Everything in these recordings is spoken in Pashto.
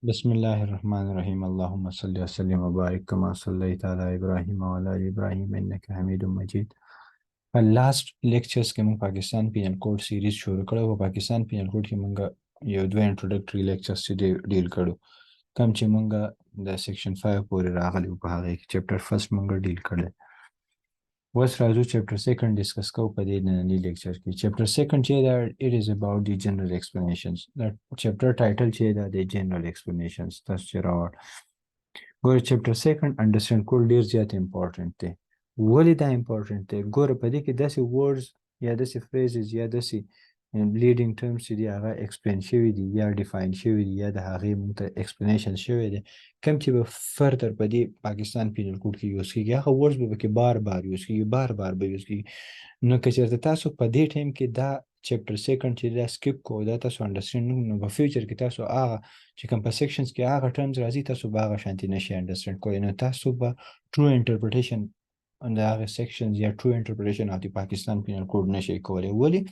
بسم الله الرحمن الرحیم اللهم صل وسلم وبارک کما صلیت علی ابراهیم وعلى ال ابراهیم انک حمید مجید. په لاست لیکچرز کې موږ پاکستان پینل کوډ سیریز شروع کړو. په پاکستان پینل کوډ کې موږ یو دوه انټروډکټري لیکچرز چې ډیل کړو، کوم چې موږ د سیکشن 5 پورې راغلي په هغه کې چپټر فرست موږ ډیل کړل. اوس راځو چپټر سیکنډ ډیسکس کوو په دې ننني لیکچر کې. چپټر سیکنډ چې دا اټ از اباوټ دی جنرال ایکسپلینیشنز. دا چپټر ټایټل چې دا د جنرال ایکسپلینیشنز تاسو چې راوړ. ګوره چپټر سیکنډ انډرسټینډ کول ډیر زیات امپورټنت دی. ولې دا امپورټنت دی؟ ګوره په دې کې داسې ورډز یا داسې فریزز یا داسې لیډینګ ټرمز چې دي هغه ایکسپلین شوي دي یا ډیفاین شوي دي یا د هغې موږ ته ایکسپلینیشن شوی دی، کوم چې به فردر په دې پاکستان پینل کوډ کې یوز کېږي. هغه ورډز به پکې بار بار یوز کېږي، بار بار به یوز کېږي. نو که چېرته تاسو په دې ټایم کې دا چپټر سیکنډ چې دا سکیپ کوو، دا تاسو انډرسټینډ نو په فیوچر کې تاسو هغه چې کوم په سیکشنز کې هغه ټرمز راځي تاسو به هغه شانتي نشئ انډرسټینډ کولی. نو تاسو به ټرو انټرپریټیشن د هغه سیکشنز یا ټرو انټرپریټیشن اف د پاکستان پینل کوډ نشئ کولی. ولې؟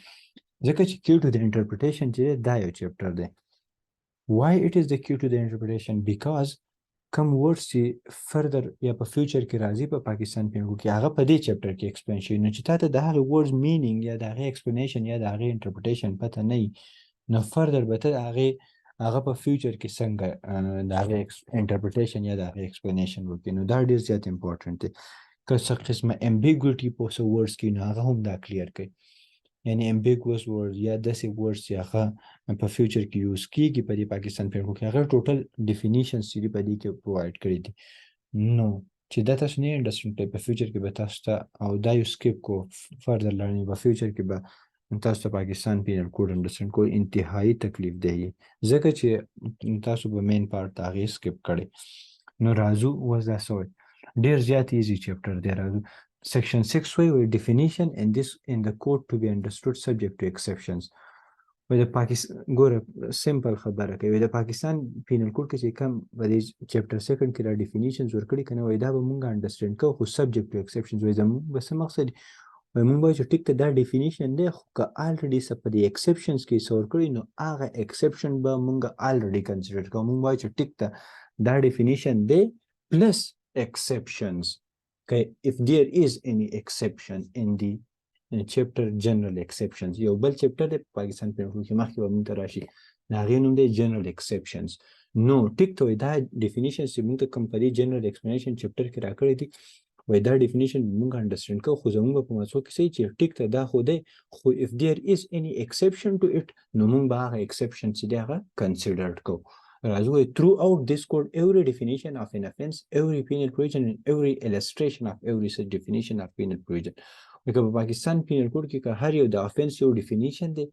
ځکه چې کیو ټو د انټرپریټیشن چې دا یو چپټر دی. why it is the key to the interpretation? because کوم ورډز چې فردر یا په فیوچر کې راځي په پاکستان پینل کوډ کې هغه په دې چپټر کې ایکسپلین شوي. نو چې تا ته د هغې ورډز مینینګ یا د هغې ایکسپلینیشن یا د هغې انټرپریټیشن پته نه وي، نو فردر به ته هغه په فیوچر کې څنګه د هغې انټرپریټیشن یا د هغې ایکسپلینیشن وکړي. نو دا ډېر زیات امپورټنټ دی. که څه قسمه امبیګوټي په څه ورډز کې نو هغه هم دا کلیر کوي. یعنی امبیګوس ورډز یا داسې ورډز چې هغه په فیوچر کې یوز کیږي په دې پاکستان پینل کوډ کې هغه ټوټل ډیفینیشنز چې دي په دې کې پرووایډ کړي دي. نو چې دا تاسو نه انډرسټینډ کړئ په فیوچر کې به تاسو ته او دا یو سکیپ کو فردر لرنینګ په فیوچر کې به تاسو ته پاکستان پینل کوډ انډرسټینډ کول انتهایی تکلیف دی، ځکه چې تاسو به مین پارت هغې سکیپ کړی. نو راځو اوس دا څه وایي. ډېر زیات ایزي چپټر دی. راځو Section 6 وایي definition in this in the code to be understood subject to exceptions. وایي د پاکستان ګوره سمپل خبره کوي، د پاکستان پینل کوډ کې چې کوم په دې چپټر سیکنډ کې را ډیفینیشنز ورکړي که نه وایي دا به مونږ انډرسټینډ کوو، خو سبجیکټ ټو ایکسپشنز وایي زموږ به څه مقصد وایي مونږ وایو چې ټیک ته دا ډیفینیشن دی، خو که الریډي څه په دې ایکسپشنز کې څه ورکړي نو هغه ایکسپشن به مونږ الریډي کنسیډر کوو. مونږ وایو چې ټیک ته دا ډیفینیشن دی پلس exceptions. Okay, if there is any exception in the chapter general exceptions. یو بل چپټر دی په پاکستان پینل کوډ کې مخکې به مونږ ته راشي، د هغې نوم دی general exceptions. نو ټیک ته وایي دا ډیفینیشنز چې مونږ ته کوم په دې general explanation چپټر کې راکړی دي وایي دا ډیفینیشن مونږ انډرسټینډ کوو، خو زمونږ په مڅو کې صحیح چې ټیک ته دا خو دی، خو if there is any exception to it نو مونږ به هغه exception چې دی هغه considered کوو. راځو throughout this code every definition of an offense, every penal provision and every illustration of every such definition of penal provision. لکه په پاکستان پینل کوډ کې که هر یو د افنس یو ډیفینیشن دی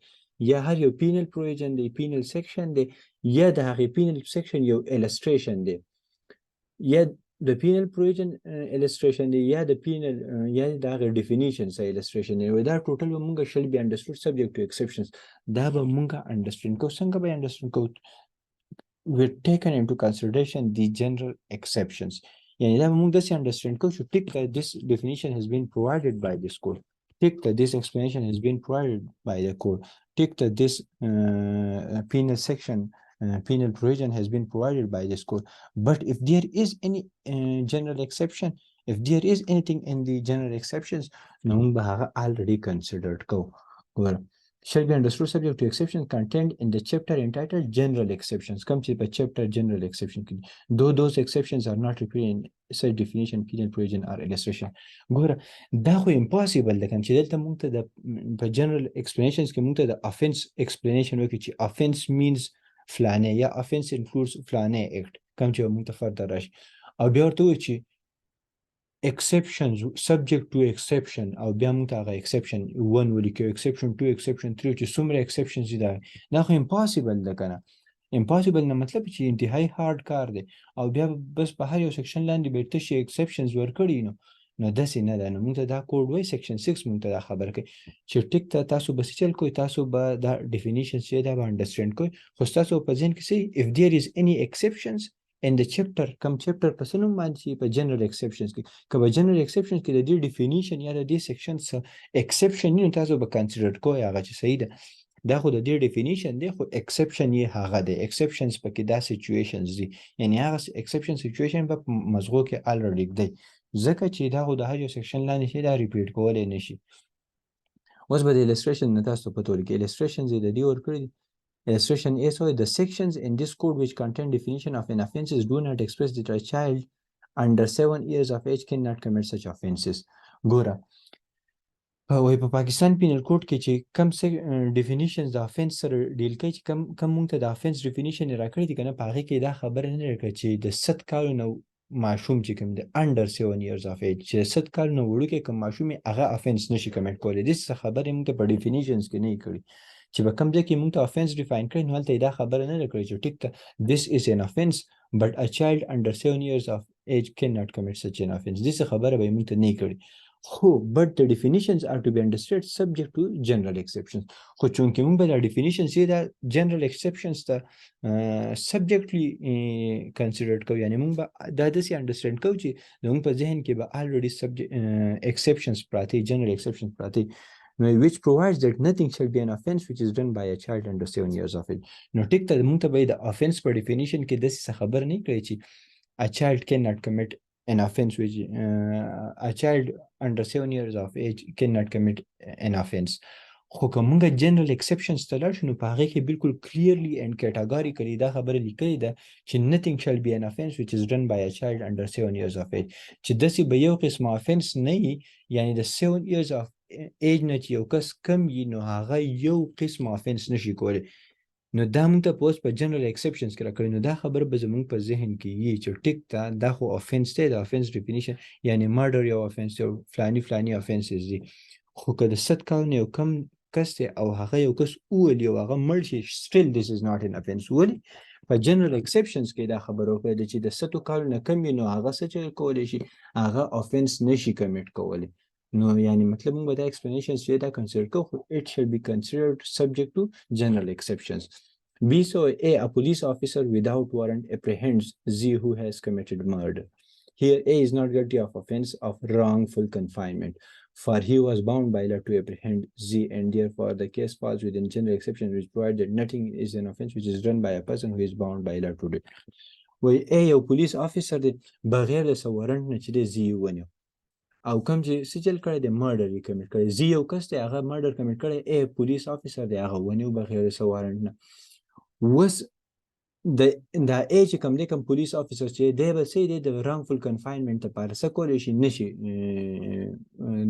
یا هر یو پینل پروویژن دی، پینل سیکشن دی، یا د هغې پینل سیکشن یو السټریشن دی، یا د پینل پروویژن السټریشن دی، یا د پینل یا د هغې ډیفینیشن څه السټریشن دی، دا ټوټل به مونږ شل بي انډرسټوډ سبجیکټ ټو ایکسپشنز. دا به مونږ انډرسټینډ کوو. څنګه به انډرسټینډ کوو؟ we've taken into consideration the general exceptions. یعنی دا به مونږ داسې انډرسټینډ کوو چې ټیک that this definition has been provided by this code, ټیک that this explanation has been provided by the code, ټیک that this penal section penal provision has been provided by this code. But if there is any general exception, if there is anything in the general exceptions نو مونږ به هغه already considered کوو. ګوره shall be understood subject to exceptions contained in the chapter entitled general exceptions. کوم چې په chapter general exception کې though those exceptions are not repeated in such definition, penal provision or illustration. ګوره دا خو impossible ده چې دلته مونږ ته د په general explanations کې مونږ ته د offense explanation وکړي چې offense means فلانه یا offense includes فلانه act کوم چې مونږ ته further راشي، او بیا ورته وایي چې exceptions subject to exception او بیا موږ ته هغه exception 1 ولیکو، exception 2 exception 3 چې څومره exceptions دي دا خو impossible ده که نه. impossible نه مطلب چې انتهایی هارد کار دی، او بیا بس په هر یو سیکشن لاندې به تشې exceptions ورکړي نو داسې نه ده. نو موږ ته دا کوډ وایي section 6 موږ ته دا خبر کوي چې ټیک ته تاسو به څه چل کوئ، تاسو به دا definition چې دا به انډرسټینډ کوئ، خو ستاسو په ذهن کې څه if there is any exceptions in the chapter کوم چپټر په څه نوم باندې چې په general exceptions کې که په general exceptions کې د دې definition یا د دې section څه exception نی نو تاسو به consider کوئ هغه چې صحیح ده. دا خو د دې ډیفینیشن دی، خو ایکسپشن یې هغه دی. ایکسپشنز پکې دا سچویشنز دي، یعنی هغه ایکسپشن سچویشن په مزغو کې الریډي دی، ځکه چې دا خو د هر یو سیکشن لاندې شي دا ریپیټ کولی نشي. اوس به د السټریشن نه تاسو په تور کې السټریشنز د دې ورکړي دي. Illustration A, so the sections in this code which contain definition of an offenses do not express that a child under 7 years of age cannot commit such offenses. ګوره وای په پاکستان پینل کوډ کې چې کم ډیفینیشنز د افنس سره ډیل کوي، چې کم مونږ ته د افنس ډیفینیشن راکړی دي کنه، په هغې کې دا خبره نه راکړه چې د 7 کالو نه ماشوم چې کوم دی انډر 7 years of age، چې 7 کالو نه وړوکی کوم ماشوم هغه افنس نشي کمیټ کولی. داسې خبرې مونږ ته په ډیفینیشنز کې نه یې کړي، چې به کوم ځای کې مونږ ته افنس ډیفاین کړی نو هلته یې دا خبره نه ده کړې چې ټیک ته this is an offense but a child under 7 years of age cannot commit such an offense. داسې خبره به یې مونږ ته نه یې کړې. خو but the definitions are to be understood subject to general exceptions. خو چونکې مونږ به دا ډیفینیشنز یې دا جنرال exceptions ته subjectly considered کوو، یعنې مونږ به دا داسې انډرسټینډ کوو چې زموږ په ذهن کې به already exceptions پراته general exceptions پراته which provides that nothing shall be an offense which is done by a child under 7 years of age. نو ټیک ته مونږ ته به د offense په ډیفینیشن کې داسې خبر نه کړی چې a child cannot commit an offense which a child under 7 years of age cannot commit an offense. خو که مونږ جنرال exceptions ته لاړ شو نو په هغې کې بالکل clearly and categorically دا خبره لیکلې ده چې nothing shall be an offense which is done by a child under 7 years of age. چې داسې به یو قسمه offense نه وي، یعنې د 7 years of age نه چې یو کس کم وي نو هغه یو قسمه offense نشي کولی. نو دا مونږ ته په اوس په جنرال ایکسپشنز کې راکړي، نو دا خبره به زمونږ په ذهن کې وي چې ټیک ته دا خو افنس دی، د افنس ډیفینیشن یعنی مرډر یو افنس، یو فلاني افنسز دي. خو که د 7 کالو نه یو کم کس دی او هغه یو کس وولي او هغه مړ شي still this is not an offense. ولې په جنرال ایکسپشنز کې دا خبره وکړه چې د 7 کالو نه کم وي نو هغه څه چې کولی شي هغه افنس نشي کمیټ کولی. نو یعنی مطلب مونږ به دا ایکسپلینیشن چې دا کنسیډر کوو، خو it shall be considered subject to general exceptions. B, so a police officer without warrant apprehends Z who has committed murder. Here A is not guilty of offense of wrongful confinement, for he was bound by law to apprehend Z, and therefore the case falls within general exceptions which provide that nothing is an offense which is done by a person who is bound by law to do it. وی A یو پولیس آفیسر دی بغیر د څه وارنټ نه چې دی Z ونیو او کوم چې څه چل کړی دی مرډر یې کمیټ کړی. Z یو کس دی هغه مرډر کمیټ کړی، A پولیس آفیسر دی هغه ونیو بغیر د څه وارنټ نه. اوس دا ای چې کوم دی کوم پولیس آفیسر چې دی به څه دی د رانګفل کنفاینمنټ دپاره څه کولی شي نشي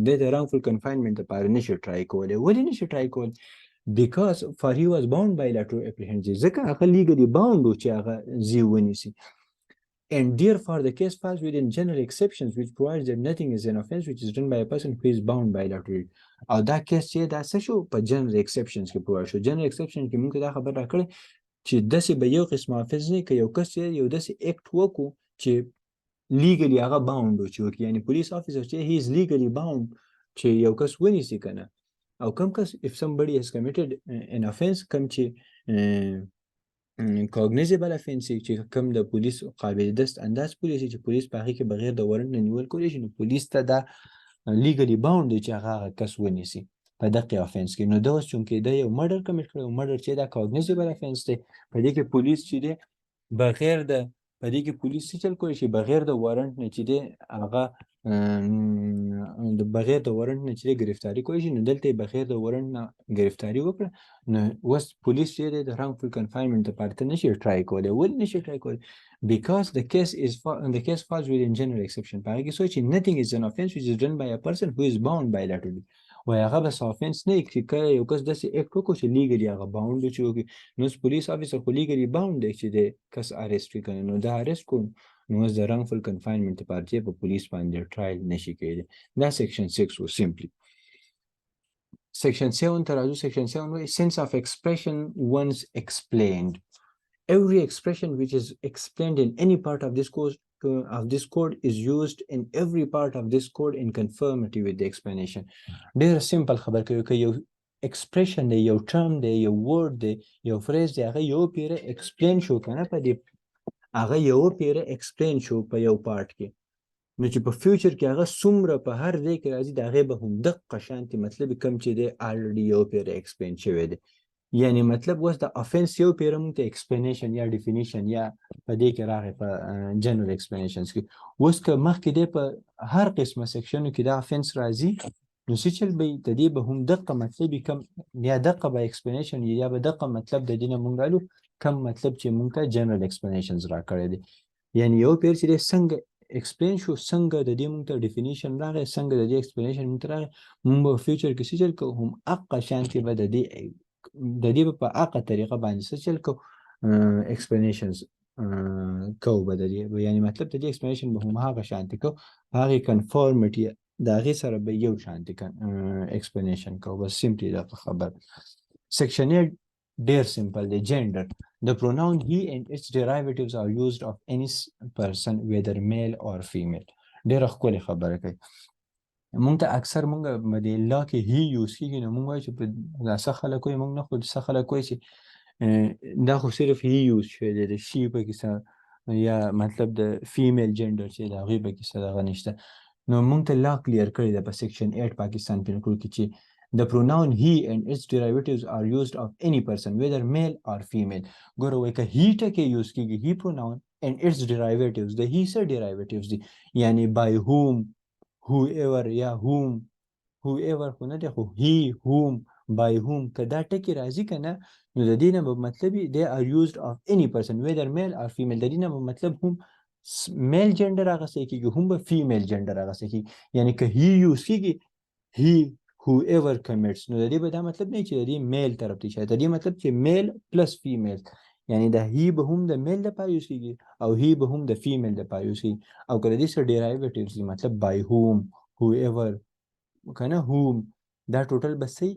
دی د رانګفل کنفاینمنټ دپاره نشي ټرای کولی. ولې نشي ټرای کولی؟ بیکاز فار هی واز باوند بای لا ټو اپریهنډ زی، ځکه هغه لیګلي باوند و چې هغه زی ونیسي. And therefore the case falls within general exceptions which provides that nothing is an offense which is done by a person who is bound by law to do it. او دا کیس چې دا څه شو په جنرال ایکسپشنز کې پرووایډ شو. جنرال ایکسپشن کې موږ دا خبر راکړی چې داسې به یو قسم افنس نه، که یو کس یو داسې اکټ وکړو چې لیګلي هغه باوند و چې وکړي، یعنې پولیس آفیسر چې هی از لیګلي باوند چې یو کس ونیسي که نه. او کم کس if somebody has committed an offense کم چې cognizable offense چې کم د پولیس قابل دست انداز پولیس چې پولیس په هغې کې بغیر د وارنټ نه نیول کولی شي، نو پولیس ته دا لیګلي باوند دی چې هغه کس ونیسي په دغې افنس کې. نو دا اوس چونکې دا یو مرډر کمیټ کړی او مرډر چې دا کاګنیزبل افنس دی، په دې کې پولیس چې دی بغیر د په دې کې پولیس څه چل کولی شي بغیر د وارنټ نه چې دی هغه بغیر د وارنټ نه چې دی ګرفتاري کولی شي. نو دلته یې بغیر د وارنټ نه ګرفتاري وکړه. نو اوس پولیس چې دی د رانګفل کنفاینمنټ دپاره ته نشي ټرای کولی. ولې نشي ټرای کولی؟ because the case falls within general exception. په هغې کې څه چې nothing is an offense which is done by a person who is bound by law to do it. وایي هغه بس افنس نه چې کله یو کس داسې اکټ وکړو چې لیګلي هغه باوند و چې وکړي. نو اوس پولیس آفیسر خو لیګلي باوند دی چې د کس اریسټ وکړي، نو دا اریسټ کړو نو اوس د رانګفل کنفاینمنټ دپاره چې په پولیس باندې ټرایل نشي کېدی. دا سیکشن 6 و سمپلی. سیکشن 7 ته راځو. سیکشن 7 وایي sense of expression once explained. Every expression which is explained in any part of this code is used in every part of this code in conformity with the explanation. ډېر سمپل خبر کوي که یو expression دی، یو term دی، یو word دی، یو phrase دی، هغه یو پیره explain شو که نه په دې هغه یو پیره explain شو په یو پارت کې، نو چې په فیوچر کې هغه څومره په هر ځای کې راځي د هغې به همدقه شانتې مطلب کم چې دی already یو پیره explain شوی دی. یعنی مطلب اوس د افنس یو پیره مونږ ته ایکسپلینیشن یا ډیفینیشن یا په دې کې راغی په جنرال ایکسپلینیشنز کې. اوس که مخکې دی په هر قسمه سیکشنو کې دا افنس راځي نو څه چل به د دې به هم دقه مطلب کم یا دقه به ایکسپلینیشن یا به دقه مطلب د دې نه مونږ رالو کم مطلب چې مونږ ته جنرال ایکسپلینیشنز راکړی دی. یعنی یو پیر چې دی څنګه ایکسپلین شو څنګه د دې مونږ ته ډیفینیشن راغی څنګه د دې ایکسپلینیشن مونږ ته راغی مونږ به فیوچر کې څه چل کوو هم هغه شانتې به د دې په هغه طریقه باندې څه چل کوو ایکسپلینیشنز کوو به د دې یعنی مطلب د دې ایکسپلینیشن به هم هغه شانتې کوو هغې کنفارمیټي د هغې سره به یو شانتې ایکسپلینیشن کوو بس سیمپلی دغه خبر. سیکشن 8 ډېر سمپل دی. جینډر The pronoun he and its derivatives are used of any person whether male or female. ډېره ښکلې خبره کوي. مونږ ته اکثر مونږ د لا کې هی یوز کېږي نو مونږ وایو چې په څه خلک وایي مونږ نه خو څه خلک وایي چې دا خو صرف هی یوز شوی دی د شي پکې څه یا مطلب د فیمیل جنډر چې د هغې پکې څه دغه نشته نو مونږ ته لا کلیر کړی ده په سیکشن 8 پاکستان پینل کوډ کې چې The pronoun he and its derivatives are used of any person whether male or female. ګوره وایي که هی ټکی یوز کېږي هی pronoun and its derivatives د هی څه derivatives دي یعنی by whom whoever یا whoever خو نه دی خو he whom by whom که دا ټکي راځي که نه نو د دې نه به مطلب they are used of any person whether male or female د دې نه به مطلب هم میل جنډر اخیستی کېږي هم به فیمیل جنډر اخیستی کېږي یعنی که he یوز کېږي he whoever commits نو د دې به دا مطلب نه چې د دې میل طرف ته شاید د دې مطلب چې میل پلس فیمیل یعنی دا he به هم د میل لپاره یوز کېږي او he به هم د فیمیل لپاره یوز کېږي او که د دې څه ډیرایویټیوز دي مطلب by whom whoever کنه whom دا ټوټل به صحیح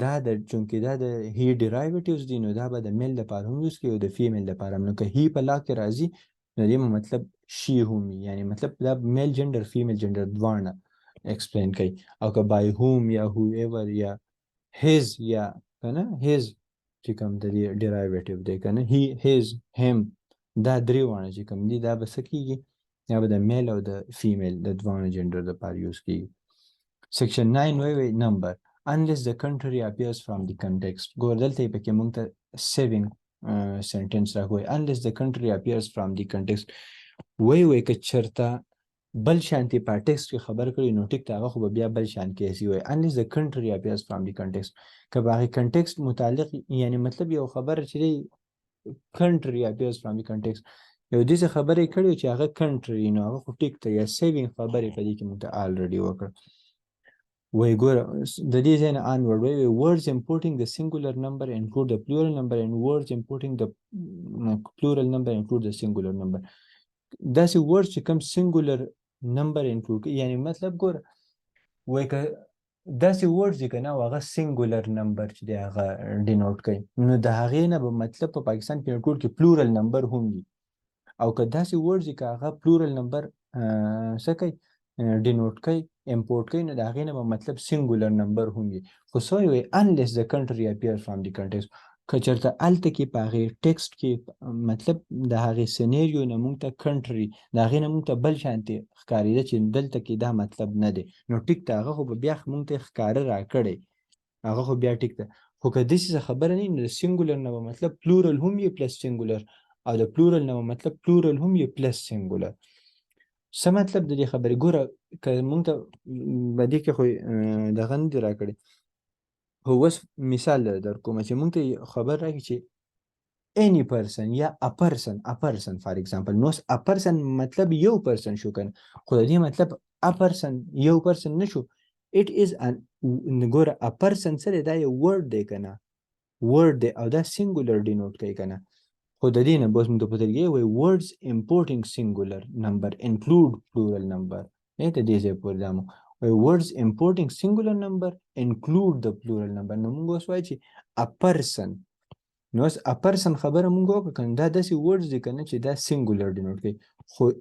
دا د چونکې دا د هی ډیرایویټیوز دي نو دا به د میل لپاره هم یوز کړي او د فیمیل لپاره هم نو که هی په لا کې راځي نو دې مطلب شي هم یعنی مطلب دا میل جنډر فیمیل جنډر دواړه ایکسپلین کوي او که by whom یا whoever یا his یا کنه his چې کوم د دې ډیرایویټیو دی کنه he his him دا درې واړه چې کوم دي دا به څه کېږي یا به د میل او د فیمیل د دواړو جنډر لپاره یوز کېږي. Section 9 وی number unless the contrary appears from the context. ګور دلته یې پکې مونږ ته saving sentence راکوي unless the contrary appears from the context. وی که چرته بل شانتي په ټکسټ کې خبر کړي نو ټیک هغه خو به بیا بل شان کې ایسي وي unless the contrary appears from the context. که په هغې کنټکسټ متعلق یعنی مطلب یو خبره چې دی country appears from the context یو داسې خبرې کړي چې هغه country نو هغه خو ټیک ته یا saving خبرې په دې کې مونږ ته already وکړه. وی ګوره د دې ځای نه onward وی words importing the singular number include the plural number and words importing the plural number include the singular number. داسې words چې کوم singular number include یعنی مطلب ګوره وی که داسې words دي که نه هغه singular number چې دی هغه denote کوي نو د هغې نه به مطلب په پاکستان کې ټول کې plural number هم وي او که داسې words دي که هغه plural number څه کوي denote کوي import کوي نو د هغې نه به مطلب singular number هم وي خو څه وایي unless the contrary appears from the context. که چېرته هلته کې په هغې ټکسټ کې مطلب د هغې سینیریو نه مونږ ته کنټري د هغې نه مونږ ته بل شانتې ښکارېده چې دلته کې دا مطلب نه دی نو ټیک ته هغه خو به بیا مونږ ته ښکاره راکړی هغه خو بیا ټیک ده خو که داسې څه خبره نه وي نو د سینګولر نه به مطلب پلورل هم وي پلس سینګولر او د پلورل نه به مطلب پلورل هم وي پلس سینګولر. څه مطلب د دې خبرې ګوره که مونږ ته په دې کې خو دغه نه دي راکړی خو اوس مثال در کومه چې مونږ ته خبر راکړي چې any person یا a person for example نو a person مطلب یو person شو کنه خو د دې مطلب a person یو person نشو it is an ګوره a person سره دا یو word دی کنه word دی او دا singular denote کوي کنه خو د دې نه بس موږ ته پته لګي وایي words importing singular number include plural number نه ته دې ځای پورې دا مو وایي words importing singular number include the plural number نو موږ اوس وایو چې a person نو اوس a person خبره موږ وکړو کنه دا داسې words دي کنه چې دا singular denote کوي خو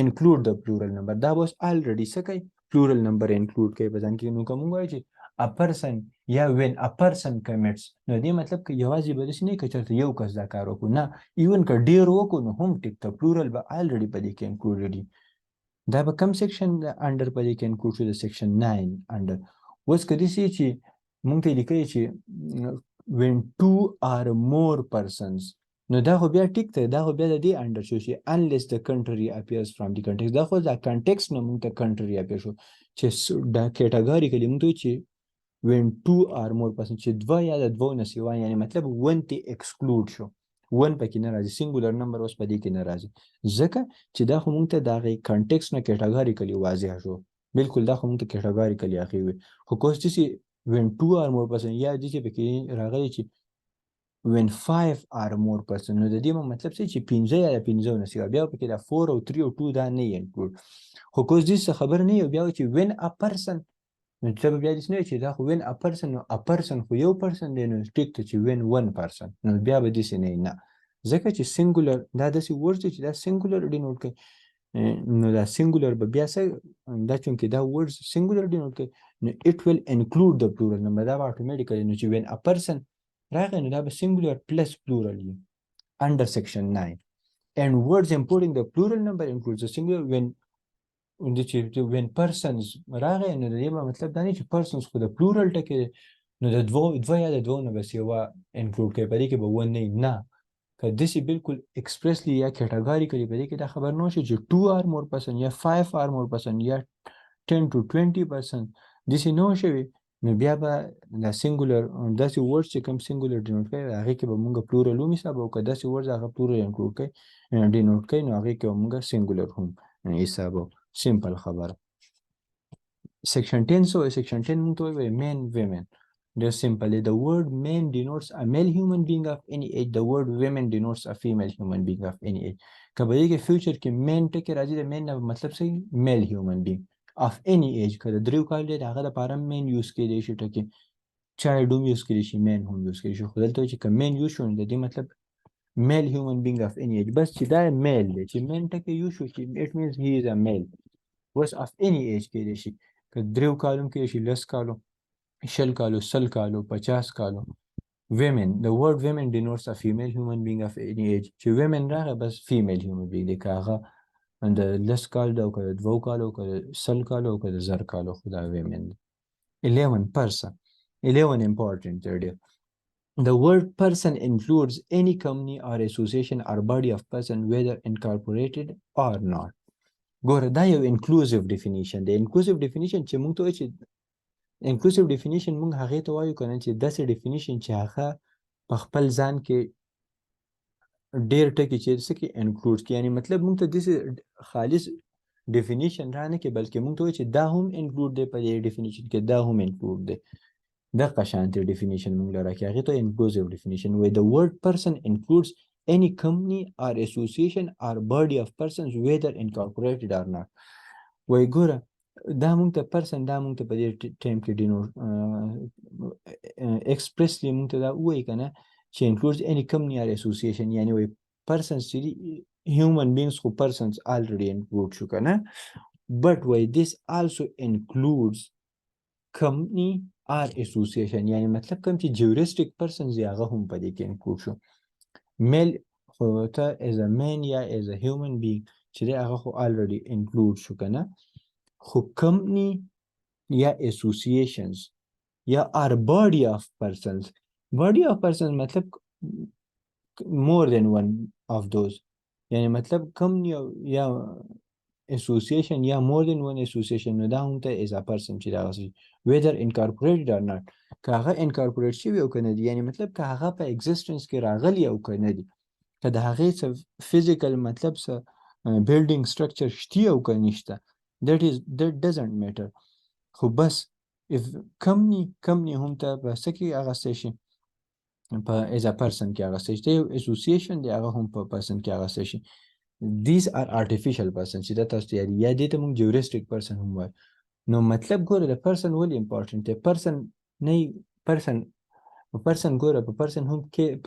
include the plural number دا به اوس already څه کوي plural number include کوي په ځان کې نو که موږ وایو چې a person یا when a person commits نو دې مطلب که یوازې به داسې نه که چېرته یو کس دا کار وکړو نه ایون که ډېر وکړو نو هم ټیک ته plural به already په دې کې included دي. دا به کم سیکشن انډر په دې کې include شو د سیکشن 9 انډر. اوس که داسې چې مونږ ته یې لیکلي چې when two or more persons نو دا خو بیا ټیک دی، دا خو بیا د دې انډر شو چې unless the country appears from the context. دا خو دا context نه موږ ته country appear شو چې دا categorically موږ ته وایي چې when two or more persons چې دوه یا د دوو نه سوا یعنی مطلب one ته exclude شو، one پکې نه راځي، singular number اوس په دې کې نه راځي ځکه چې دا خو موږ ته د هغې context نه categorically واضح شو. بالکل دا خو موږ ته categorically هغې وي. خو کوس داسې when two or more persons یا داسې پکې راغلی چې when 5 or more person نو د دې مطلب څه چې 15 یا 15 نه سیوا بیا پکې دا 4 او 3 او 2 دا نه انکلود. خو کوس دې څه خبر نه یو بیا چې when a person مطلب بیا دې نه چې دا خو when a person نو a person خو یو person دی نو ټیک ته چې when one person نو بیا به دې نه ځکه چې singular دا داسې ورډ چې دا singular ډینوټ کوي نو دا singular به بیا څه دا چونکې دا ورډ singular ډینوټ کوي نو it will include the plural number دا به automatically نو چې when a person راغی نو دا به singular plus plural وي under section 9 and words importing the plural number includes the singular when persons راغی نو د دې مطلب دا نه چې persons خو د plural ټکی نو د دوه یا د دوه نه بس یوه include کوي په دې کې به ون نه که داسې بالکل expressly یا categorically په دې کې دا خبر نه شي چې 2 or more person یا 5 or more person یا 10 to 20% داسې نه شوي نو بیا به دا singular داسې words چې کوم singular denote کوي هغې کې به مونږ plural هم حساب او که داسې words هغه plural include کوي denote کوي نو هغې کې به مونږ singular هم حسابو. simple خبره. section 10 so section 10 مونږ ته وایي men women. They're simple. The word men denotes a male human being of any age. The word women denotes a female human being of any age. که په دې کې future کې men ټکی راځي د men نه مطلب څه male human being of any age که د دریو کال دی د هغه لپاره men یوز کېدی شي ټکی child هم یوز کېدی شي men هم یوز کېدی شي خو دلته چې که men یوز شو نو د دې مطلب male human being of any age بس چې دا male دی چې men ټکی یوز شو چې it means he is a male بس of any age کېدی شي که دریو کالو هم کېدی شي 10 کالو 60 کالو 100 کالو 50 کالو. women the word women denotes a female human being of any age چې women راغی بس female human being دی که هغه د 10 کال ده او که د 2 کالو او که د 100 کالو او که د 1000 کالو خو دا women دی. 11 person 11 important دی. The word person includes any company or association or body of person whether incorporated or not. ګوره دا یو inclusive definition دی. inclusive definition چې موږ ته وایي چې inclusive definition موږ هغې ته وایو که نه چې داسې definition چې هغه په خپل ځان کې ډېر ټکي چې څه کې include کړي یعنې مطلب موږ ته داسې خالص definition را نه کړي بلکې موږ ته وایي چې دا هم include دی په دې definition کې دا هم include دی دغه شانتې definition موږ له راکړي هغې ته inclusive definition وایي the word person includes any company or association or body of persons whether incorporated or not. وایي ګوره دا مونږ ته پرسن دا مونږ ته په دې ټایم کې ډینوټ ایکسپریسلی مونږ ته دا ووایي که نه چې includes any company or association یعنې وایي persons چې دي human beings خو persons already include شو که نه but وایي this also includes company or association یعنې مطلب کوم چې juristic persons دی هغه هم په دې کې include شو. male خو ته as a man یا as a human being چې دی هغه خو already include شو که نه خو company یا associations یا are body of persons مطلب more than one of those یعنی مطلب company یا association یا more than one association نو دا هم ته as a person چې دا غسي whether incorporated or not که هغه incorporate شوي او که نه دي یعنی مطلب که هغه په existence کې راغلي او که نه دي که د هغې څه physical مطلب څه building structure شتي او که نشته that doesn't matter خو بس if company هم ته په څه کې اغستی شي په as a person کې اغستی شي یو association دی هغه هم په person کې اغستی شي. these are artificial persons چې دا تاسو ته یا دې ته موږ juristic person هم وایو نو مطلب ګوره د person ولې important دی person نه person ګوره په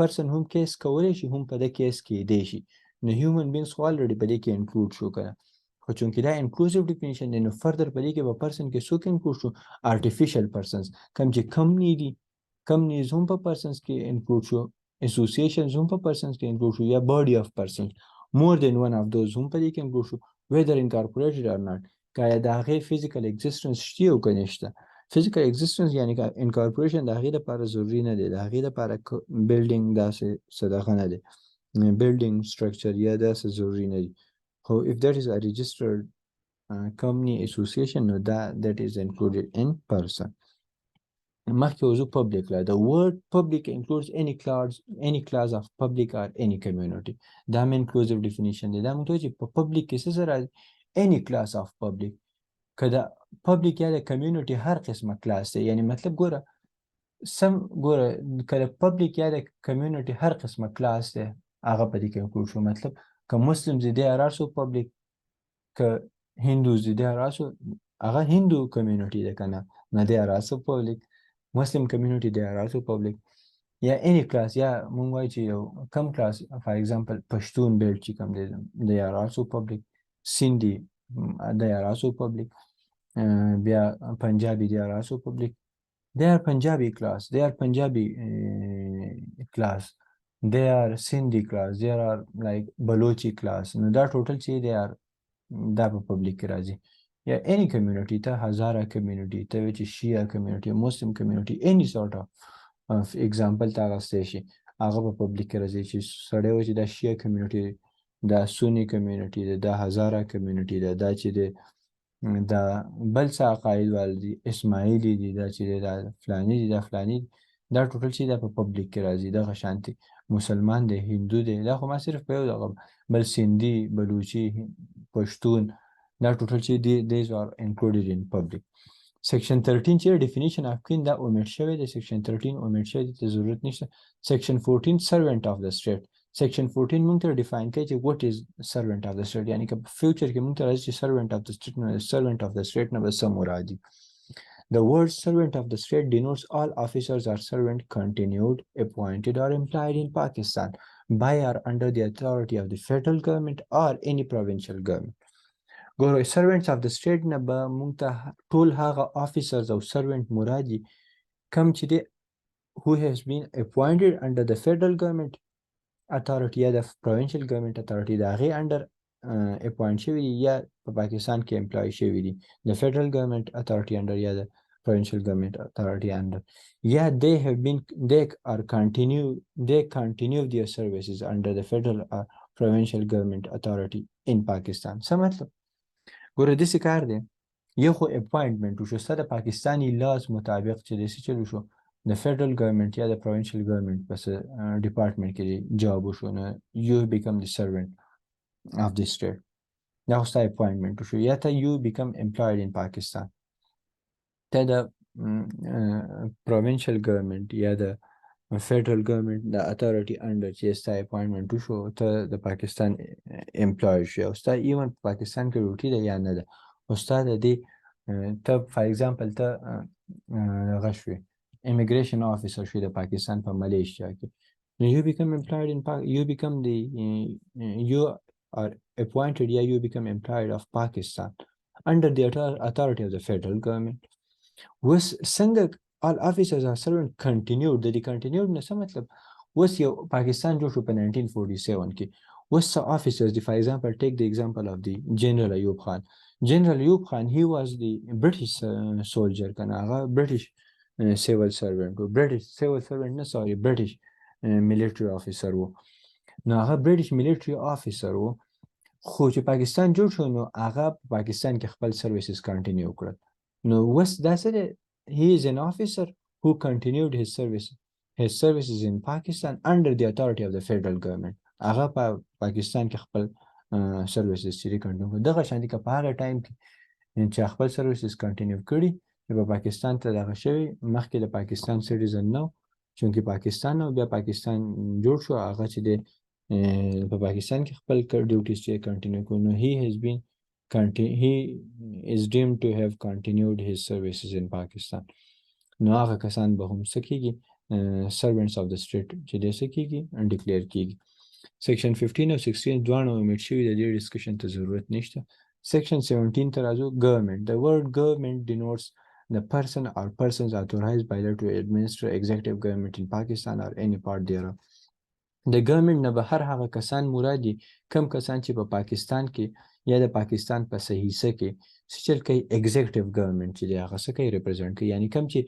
person هم کیس کولی شي هم په د کیس کېدی شي نو human beings خو already په دې کې include شو که خو چونکې دا inclusive definition دی نو further په دې کې به person کې څوک include شو artificial persons کوم چې company دي companies هم په persons کې include شو associations هم په persons کې include شو یا body of persons more than one of those هم په دې کې include شو whether incorporated or not که د هغې physical existence شتي او که نشته physical existence یعنی که incorporation د هغې دپاره ضروري نه دی، د هغې دپاره building داسې څه دغه نه دی، building structure یا داسې ضروري نه دی. خو if there is a registered company association نو that is included in person. مخکې وضو public لا the word public includes any class of public or any community. دا هم inclusive definition دی. دا موږ ته چې په public کې څه سره راځي any class of public. که د public یا د community هر قسمه class دی، یعنی مطلب ګوره که د public یا د community هر قسمه class دی هغه په دې کې include شو. مطلب که Muslims دی they are also public، که Hindus دی they are also هغه Hindu community دی که نه they are also public. Muslim community they are also public. یا any class یا مونږ وایو چې یو کم class for example پښتون belt چې کوم دی they are also public. Sindhi they are also public. بیا Punjabi they are also public. They are Punjabi class, they are Punjabi class, they are Sindhi class, they are like Balochi class. نو دا ټوټل چې they are دا په پبلیک کې راځي. یا any community ته Hazara community ته چې Shia community Muslim community any sort of example ته اخیستی شي هغه په پبلیک کې راځي چې سړی و چې دا Shia community دا Sunni community دا Hazara community دا چې د دا بل څه عقاید وال دي اسماعیلي دي دا چې دا فلانی دي دا فلانی دي دا ټوټل چې دا په پبلیک کې راځي. دغه شانتي مسلمان دی هندو دی دا خو ما صرف په یو دغه بل سیندي بلوچي پښتون دا ټوټل چې these are included in public. Section 13 چې definition of kin دا omit شوی دی. Section 13 omit شوی دی ته ضرورت نشته. Section 14 servant of the state. Section 14 مونږ ته define کوي چې what is servant of the state، یعنی که future کې مونږ ته راځي چې servant of the state نو servant of the state نه به څه مراد دي. The word servant of the state denotes all officers or servant continued, appointed or employed in Pakistan by or under the authority of the federal government or any provincial government. ګورئ servants of the state نه به مونږ ته ټول هغه officers او servant مراد دي کوم چې دی who has been appointed under the federal government authority یا د provincial government authority د هغې under appoint شوي دي یا په پاکستان کې employ شوي دي د federal government authority under یا د provincial government authority under یا they continue their services under the federal or provincial government authority in Pakistan. څه مطلب ګوره داسې کار دی یو خو appointment وشو ستا د پاکستاني laws مطابق چې داسې چلو شو د federal government یا د provincial government پس department کې جاب وشو نو you become the servant of the state. دا خو ستا appointment وشو یا ته you become employed in Pakistan. ته د provincial government یا د federal government د authority under چې ستا appointment وشو ته د پاکستان employee شو او ستا even په پاکستان کې ډیوټي ده یا نه ده او ستا د دې ته for example ته هغه شوې immigration officer شوې د پاکستان په ملیشیا کې you become employed in you are appointed یا you become employed of Pakistan under the authority of the federal government. وس څنګه all officers are servant continued د دې continued نه څه مطلب وس یو پاکستان جوړ شو په 1947 کې وس officers دی for example take the example of the General Ayub Khan. General Ayub Khan he was the British soldier کنه هغه British civil servant نه sorry British military officer و نو هغه British military officer و خو چې پاکستان جوړ شو نو هغه پاکستان کې خپل services continue کړل نو وس دا څه دی he is an officer who continued his services in Pakistan under the authority of the federal government. هغه په پاکستان کې خپل services چې کنټینیو کړي دغه شان دي که په هغه ټایم کې چې خپل services کنټینیو کړي په پاکستان ته دغه شوي مخکې د پاکستان سټیزن نو چونکې پاکستان او بیا پاکستان جوړ شو هغه چې د په پاکستان کې خپل ډیوټیز چې کنټینیو کړي نو he is deemed to have continued his services in Pakistan. نو هغه کسان به هم څه کېږي servants of the state چې دی څه کېږي declare کېږي. Section 15 او 16 دواړه omit شوي د دې ډسکشن ته ضرورت نشته. Section 17 ته راځو government. The word government denotes the person or persons authorized by law to administer executive government in Pakistan or any part thereof. د ګورنمنټ نه به هر هغه کسان مراد دي کم کسان چې په پاکستان کې یا د پاکستان په حصه کې څه چل کوي ایگزیکټیو ګورنمنټ چې دی هغه څه کوي ریپرزینټ کوي یعنی کم چې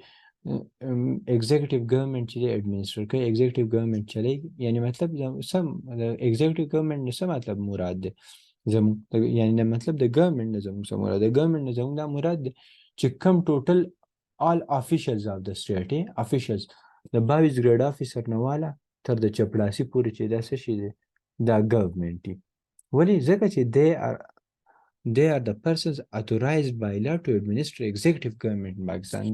ایگزیکټیو ګورنمنټ چې دی ایڈمنسټر کوي ایگزیکټیو ګورنمنټ چلی یعنی مطلب سم د ایگزیکټیو ګورنمنټ نه څه مطلب مراد دی زموږ یعنی د مطلب د ګورنمنټ نه زموږ څه مراد دی ګورنمنټ نه زموږ دا مراد دی چې کم ټوټل all officials of the state officials د 22 ګریډ افیسر نه والا تر د چپړاسي پورې چې دا څه شي دی دا ګورنمنټ دي ولې ځکه چې they are the persons authorized by law to administer executive government in Pakistan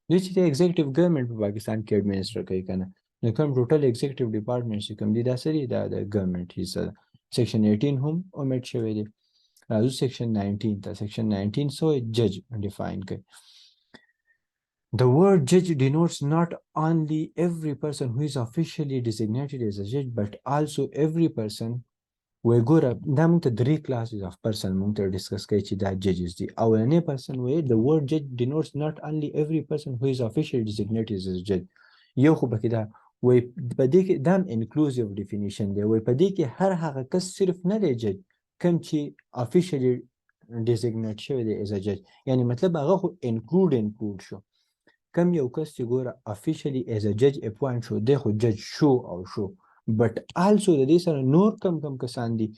دوی چې د executive government په پاکستان کې administer کوي کنه نو کوم ټوټل executive department چې کوم دي دا سری دا د ګورنمنټ حصہ ده section 18 هم omit شوی دی راځو section 19 ته section 19 so judge define کوي The word judge denotes not only every person who is officially designated as a judge, but also every person وی ګوره دا موږ ته 3 classes of person موږ ته ډسکس کوي چې دا judges دي اولنی person وی the word judge denotes not only every person who is officially designated as a judge یو خو پکې دا وی په دې کې دا inclusive definition دی وی په دې کې هر هغه کس صرف نه دی judge کوم چې officially designate شوی دی as a judge یعنی مطلب هغه خو include شو کم یو کس چې ګوره officially as a judge appoint شو دی خو judge شو او شو but also د دې سره نور کم کسان دي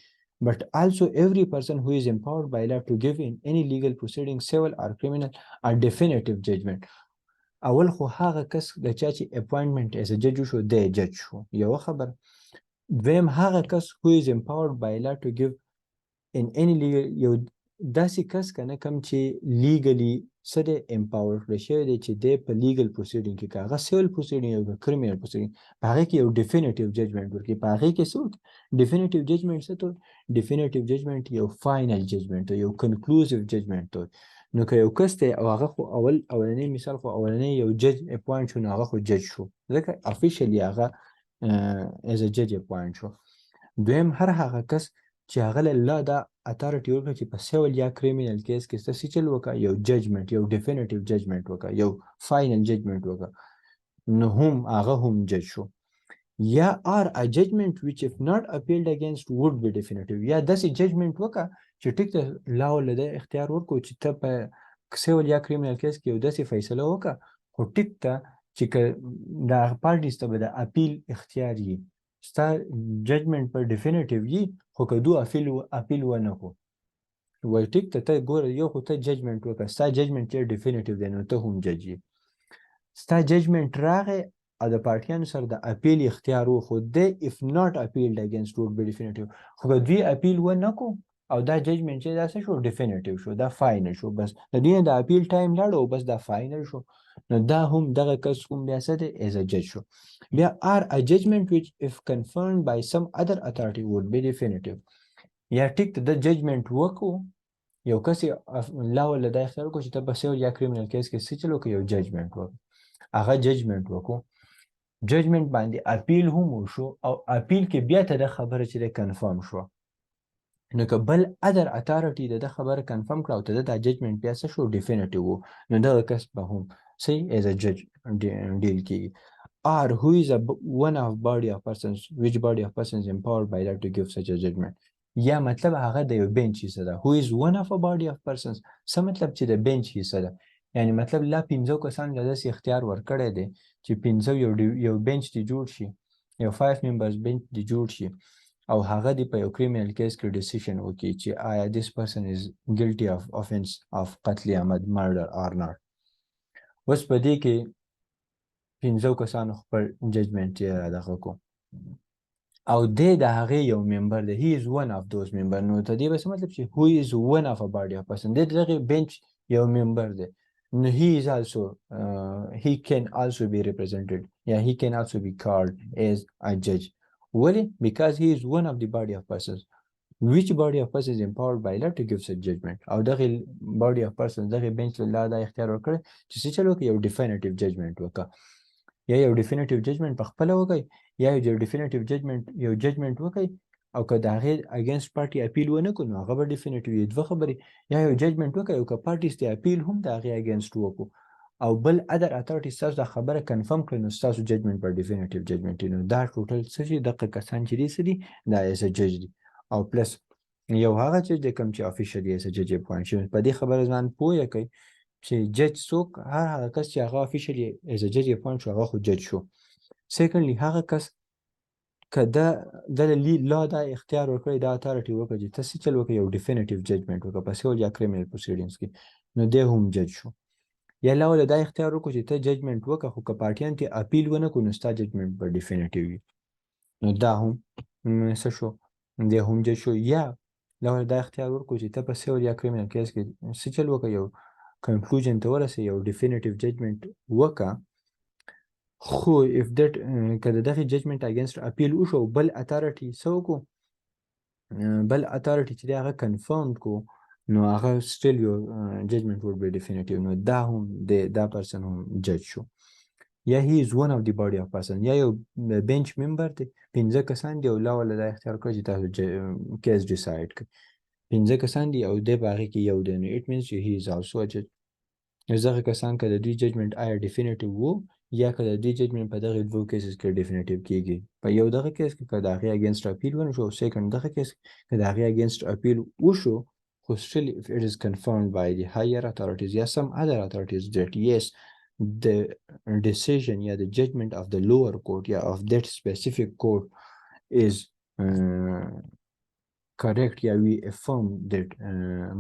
but also every person who is empowered by law to give in any legal proceeding civil or criminal a definitive judgment اول خو هغه کس د چا چې appointment as a judge شو دی judge شو یو خبر دویم هغه کس who is empowered by law to give in any legal یو داسې کس کنه کم چې legally څه دی empowered کړی شوی دی چې دی په legal proceeding کې که هغه civil proceeding یا criminal proceeding په هغې کې یو definitive judgment ورکړي په هغې کې څه definitive judgment څه ته definitive judgment یو final judgment یو conclusive judgment ته نو که یو کس دی او هغه خو اولنی مثال خو اولنی یو judge appoint شو نو هغه خو judge شو ځکه officially هغه as a judge appoint شو دویم هر هغه کس چې هغه له دا اتارټي ورکړه چې په سیول یا کریمینل کیس کې څه چل وکړه یو ججمنټ یو ډیفینیټیو ججمنټ وکړه یو فاینل ججمنټ وکړه نو هم هغه هم جج شو یا آر ا ججمنټ which if not appealed against would be definitive یا داسې ججمنټ وکړه چې ټیک ته لا ولده اختیار ورکړو چې ته په سیول یا کریمینل کیس کې یو داسې فیصله وکړه خو ټیک ته چې دا پارټیز ته به د اپیل اختیار وي ستا ججمنټ پر ډیفینیټیو وي خو که دو اپیل ونه کړو وایي ټیک ته ګوره یو خو ته ججمنټ وکړه ستا ججمنټ چې ډیفینیټیو دی نو ته هم جج یې ستا ججمنټ راغی او د پارټیانو سره د اپیل اختیار و خو دی if not appealed against would be definitive خو که دوی اپیل ونه کړو او دا ججمنټ چې دا څه شو ډیفینیټیو شو دا فاینل شو بس د دوی د اپیل ټایم لاړ او بس دا فاینل شو نو دا هم دغه کس کوم بیا څه دی as a judge شو بیا are a judgment which if confirmed by some other authority would be definitive یا ټیک د ججمنټ وکړو یو کس لا ولا دا اختیار وکړو چې ته په سیول یا کریمینل کیس کې څه چل وکړو یو ججمنټ وکړو هغه ججمنټ وکړو ججمنټ باندې اپیل هم وشو او اپیل کې بیا ته د خبره چې کنفرم شو نو که بل ادر اتارټي د خبره کنفرم کړه او ته د ججمنټ بیا څه شو ډیفینیټیو وو نو دغه کس به هم صحیح ایز ا جج ډیل کیږي or who is one of body of persons which body of persons empowered by that to give such a judgment یا مطلب هغه د یو بنچ حصہ ده who is one of a body of persons څه مطلب چې د بنچ حصہ ده یعنی مطلب لا 15 کسان له داسې اختیار ورکړی دی چې 15 یو بنچ دی جوړ شي یو 5 members بنچ دی جوړ شي او هغه دی په یو کریمینل کیس کې ډیسیژن وکړي چې آیا this person is guilty of offense of قتل عمد murder or not اوس په دې کې 15 کسانو خپل ججمنټ یې دغه کو او دی د هغې یو ممبر دی he is one of those member نو ته دې به څه مطلب چې who is one of a body of person دی دغه بنچ یو ممبر دی نو he is also he can also be represented yeah he can also be called as a judge why because he is one of the body of persons which body of persons is empowered by law to give such judgment او دغه body of persons دغه بنچ له دا اختیار ورکړي چې څه چلو کې یو definitive judgment وکړه یا یو definitive judgment په خپل وکړي یا یو definitive judgment یو judgment وکړي او که د هغې اګینسټ پارټي اپیل ونه کړو نو هغه به ډیفینیټیو وي دوه خبرې یا یو ججمنټ وکړي او که پارټیز ته اپیل هم د هغې اګینسټ وکړو او بل ادر اتھارټي ستاسو دا خبره کنفرم کړي نو ستاسو ججمنټ پر ډیفینیټیو ججمنټ نو دا ټوټل څه شي دغه کسان چې دي څه دي دا ایز ا جج دي او پلس یو هغه جج دی کوم چې افیشلی ایز ا جج اپوینټ شوی په دې خبره ځان پوهه کوي چې جج څوک هغه کس چې هغه افیشلی ایز ا جج اپوینټ شو هغه خو جج شو سیکنډلی هغه کس که د لا دا اختیار ورکړی دا اتھارټي ورکړي چې ته څه چل وکړې یو ډیفینیټیو ججمنټ وکړه په سیول یا کریمینل پروسیډینګز کې نو دی هم جج شو یا لا ول دا اختیار وکړو چې ته ججمنټ وکړه خو که پارټیان ته اپیل ونه کړو نو ستا ججمنټ به ډیفینیټیو وي نو دا هم څه شو دی هم جج شو یا لا ول دا اختیار ورکړو چې ته په سیول یا کریمینل کیس کې څه چل وکړه یو کنکلوژن ته ورسې یو ډیفینیټیو ججمنټ وکړه خو if that که د دغې ججمنټ اګینسټ اپیل وشو بل اتھارټي څه وکړو بل اتھارټي چې دی هغه کنفرم کړو نو هغه still your judgment would be definitive نو دا هم دا پرسن هم جج شو یا he is one of the body of person یا یو بینچ ممبر دی 15 کسان دی او لا ولا دا اختیار کړی چې تاسو کیس ډیسایډ کړئ 15 کسان دی او دی په هغې کې یو دی نو it means he is also a judge دغه کسان که د دوی ججمنټ آیا ډیفینیټیو وو یا که د دوی ججمنټ په دغه دوو کیسز کې ډیفینیټیو کیږي په یو دغه کیس کې که د هغې اګینسټ اپیل ونه شو سیکنډ دغه کیس که د هغې اګینسټ اپیل وشو خو still if it is confirmed by the higher authorities یا some other authorities that yes the decision یا the judgment of the lower court یا of that specific court is correct یا we affirm that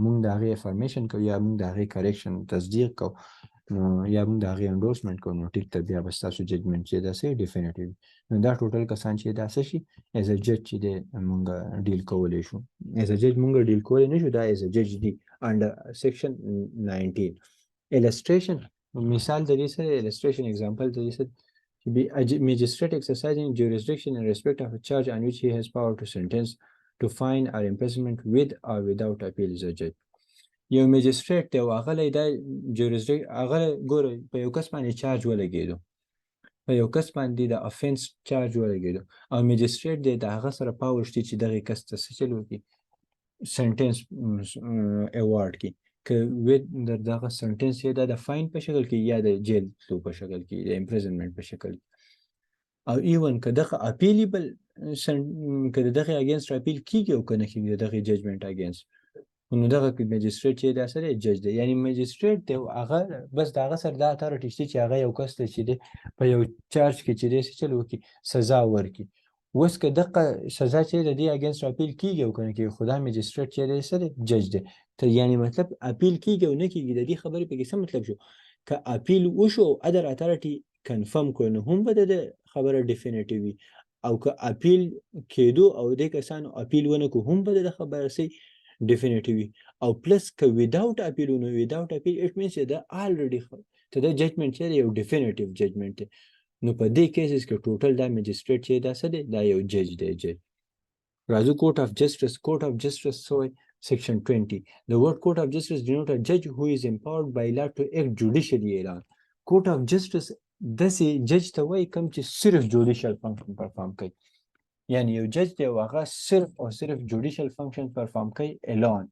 مونږ د هغې افرمیشن کوو یا مونږ د هغې کریکشن تصدیق کوو نو یا مونږ د هغې انډورسمنټ کوو نو ټیک ته بیا به ستاسو ججمنټ چې دا څه ډیفینیټیو نو دا ټوټل کسان چې دا څه شي ایز ا جج چې دی مونږ ډیل کولی شو ایز ا جج مونږ ډیل کولی نه شو دا ایز ا جج دی انډر سیکشن 19 السټریشن مثال د دې سره السټریشن اگزامپل د دې سره magistrate exercising jurisdiction in respect of a charge on which he has power to sentence to fine or imprisonment with or without appeal is a judge یو میجستریټ دی او هغه دا جوریسډیکشن هغه ګوره په یو کس باندې چارج ولګېدو په یو کس باندې د افینس چارج ولګېدو او میجستریټ دی د هغه سره پاور شته چې دغه کس ته څه چل وکړي سنټنس ایوارډ کړي که دغه سنټنس یا د فاین په شکل کې یا د جیل تلو په شکل کې د امپریزنمنټ په شکل کې او ایون که دغه اپیلیبل که د دغه اګینسټ اپیل کیږي او که نه کیږي د دغه ججمنټ اګینسټ نو دغه میجستریټ چې دا سره جج دی یعنی میجستریټ دی هغه بس د هغه سره دا اتھارټي شته چې هغه یو کس ته چې دی په یو چارج کې چې دی څه چل وکړي سزا ورکړي اوس که دغه سزا چې د دې اګینسټ اپیل کیږي او که نه کیږي خو دا میجستریټ چې دی څه دی جج دی ته یعنی مطلب اپیل کیږي او نه کیږي د دې خبرې پکې څه مطلب شو که اپیل وشو ادر اتھارټي کنفرم کړو نو هم به د خبره ډیفینیټیو وي او که اپیل کېدو او د کسانو اپیل ونه کړو هم به د خبره سي ډیفینیټیوي او پلس که ویداوټ اپیل نو ویداوټ اپیل اټ مینس دا الریډي ته دا ججمنټ چې یو ډیفینیټیو ججمنټ دی نو په دې کیسز کې ټوټل دا میجستریټ چې دا څه دی دا یو جج دی جج راځو کوर्ट ऑफ جسټس سوی section 20 the word court of justice denotes a judge who is empowered by law to act judicially اعلان court of justice داسې جج ته وایي کوم چې صرف جوډیشل فنکشن پرفارم کوي یعنی یو جج دی هغه صرف او صرف جوډیشل فنکشن پرفارم کوي اعلان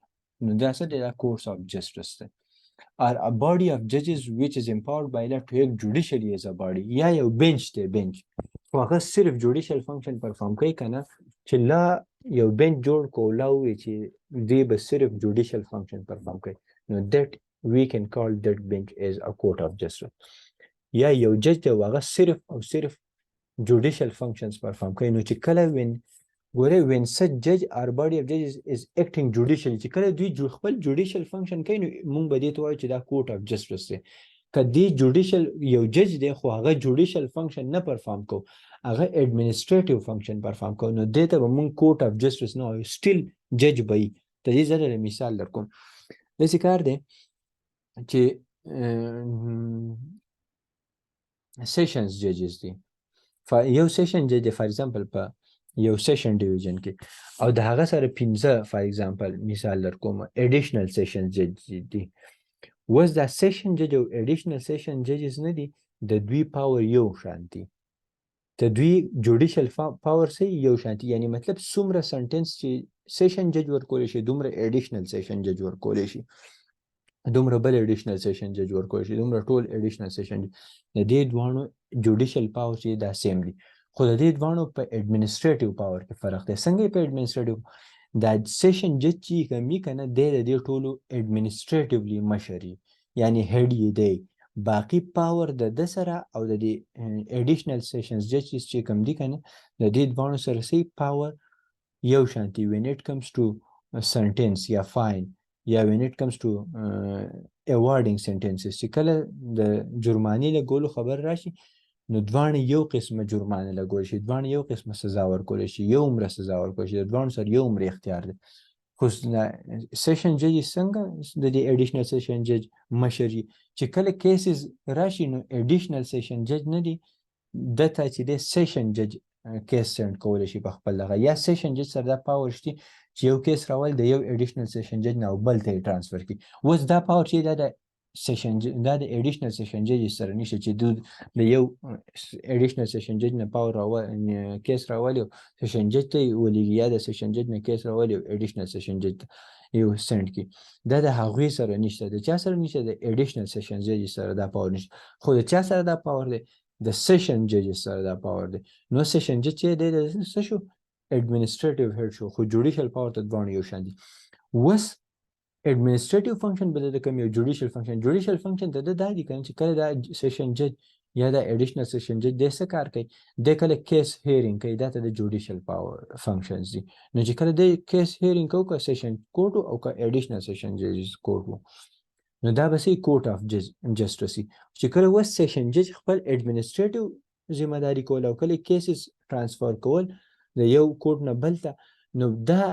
نو دا څه دی دا court of justice دی or a body of judges which is empowered by law to act judicially as a body یا یو بنچ دی بنچ خو هغه صرف جوډیشل فنکشن پرفارم کوي کنه چې لا یو بنچ جوړ کو لا وی چې دی به صرف جوډیشل فنکشن پرفارم کوي نو that we can call that bench as a court of justice یا یو جج دی هغه صرف او صرف judicial functions perform کوي نو چې کله when such judge or body of judges is acting judicially چې کله دوی خپل judicial function کوي نو موږ به دې ته وایو چې دا court of justice دی که دی judicial یو جج دی خو هغه judicial function نه پرفارم کو هغه administrative function پرفارم کو نو دې ته به موږ court of justice نه وایو still judge به وي د دې ځای مثال درکوم داسې کار دی چې سیشنز ججز دي یو سیشن جج دی فار ایگزامپل په یو سیشن ډیویژن کې او د هغه سره 15 فار ایگزامپل مثال درکوم اډیشنل سیشن جج دي اوس دا سیشن جج او اډیشنل سیشن ججز نه دي د دوی پاور یو شان دي د دوی جوډیشل پاور سي یو شان دي یعنی مطلب څومره سنټنس چې سیشن جج ورکولی شي دومره اډیشنل سیشن جج ورکولی شي دومره بل اډیشنل سیشن جج ورکول شي، دومره ټول اډیشنل سیشن د دې دواړو جوډیشل پاور چې دا سیم دي، خو د دې دواړو په اډمنسټریټیو پاور کې فرق دی. څنګه په اډمنسټریټیو دا سیشن جج چې کمی کنه د دې ټولو اډمنسټریټیولی مشري یعنی هډ یې دی، باقی پاور د سره او د دې اډیشنل سیشنز جج چې کم دي کنه د دې دواړو سره سي پاور یو شانتي when it comes to sentence یا fine یا when it comes to awarding sentences چې کله د جرمانې لګولو خبر راشي نو دواړه یو قسمه جرمانه لګول شي، دواړه یو قسمه سزا ورکول شي، یو عمره سزا ورکول شي، د دواړو سره یو عمره اختیار دی. خو سیشن جج څنګه د دې اډیشنل سیشن جج مشر چې کله کیسز راشي نو اډیشنل سیشن جج نه دی دته چې د سیشن جج کیس سند کولی شي په خپل دغه یا سیشن جج سره دا پاور شته چې یو کیس راول د یو اډیشنل سیشن جج نه بل ته ټرانسفر کړي. اوس دا پاور چې دا د سیشن دا د اډیشنل سیشن جج سره نشته چې د یو اډیشنل سیشن جج نه پاور راول کیس راولي سیشن جج ته ولېږي یا د سیشن جج نه کیس راولي اډیشنل سیشن جج ته یو سند کړي. دا د هغوی سره نشته، د چا سره نشته؟ د اډیشنل سیشن جج سره دا پاور نشته. خو د چا سره دا پاور دی؟ د سیشن جج سره دا پاور دی. نو سیشن جج چې دی د څه شو؟ اډمنسټریټیو هیډ شو، خو جوډیشل پاور ته دواړه یو شان دي. اوس اډمنسټریټیو فنکشن به د کوم یو جوډیشل فنکشن، جوډیشل فنکشن ته دا دی کنه چې کله دا سیشن جج یا دا اډیشنل سیشن جج د څه کار کوي؟ د کله کیس هیرینګ کوي، دا ته د جوډیشل پاور فنکشنز دي. نو چې کله د کیس هیرینګ کوي که سیشن کورټ او که اډیشنل سیشن جج کورټ نو دا به سي کورټ اف جسټس چې کله وس سیشن جج خپل اډمنسټریټیو ذمہ داری کول او کله کیسز ترانسفر کول د یو کورټ نه بل ته، نو دا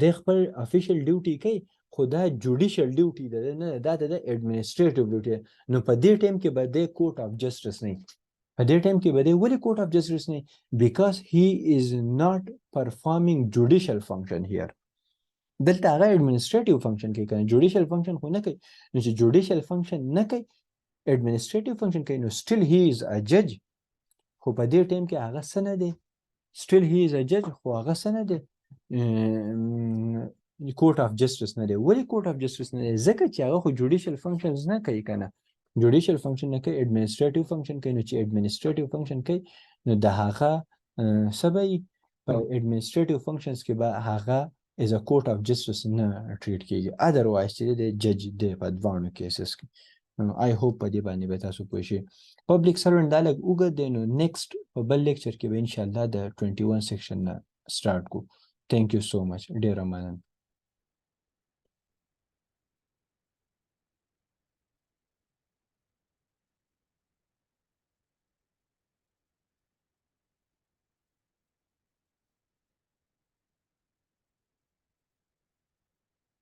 د خپل افیشل ډیوټي کوي، خو دا جوډیشل ډیوټي ده نه، دا د اډمنسټریټیو ډیوټي. نو په دې ټیم کې به د کورټ اف جسټس نه، په دې ټیم کې به د ولې کورټ اف جسټس نه؟ بیکاز هی از ناٹ پرفارمینګ جوډیشل فنکشن هیر. دلته هغه اډمنسټریټیو فنکشن کوي کنه، جوډیشل فنکشن خو نه کوي. نو چې جوډیشل فنکشن نه کوي اډمنسټریټیو فنکشن کوي نو سټیل هی از ا جج. خو په دې ټیم کې هغه څه نه دی، سټیل هی از ا جج، خو هغه څه نه دی کورټ اف جسټس نه دی. ولې کورټ اف جسټس نه دی؟ ځکه چې هغه خو جوډیشل فنکشنز نه کوي کنه، جوډیشل فنکشن نه کوي، اډمنسټریټیو فنکشن کوي. نو چې اډمنسټریټیو فنکشن کوي نو د هغه څه به په اډمنسټریټیو فنکشنز کې به هغه از ا کورټ اف جسټس نه ټریټ کیږي، ادروایز چې د جج دی په دواړو کیسز کې. آی هوپ په دې باندې به تاسو پوه شئ. پبلک سرونټ دا لږ اوږد دی، نو نیکسټ په بل لیکچر کې به انشاءالله د 21 سیکشن نه سټارټ کو. تھینک یو سو مچ، ډېره مننه.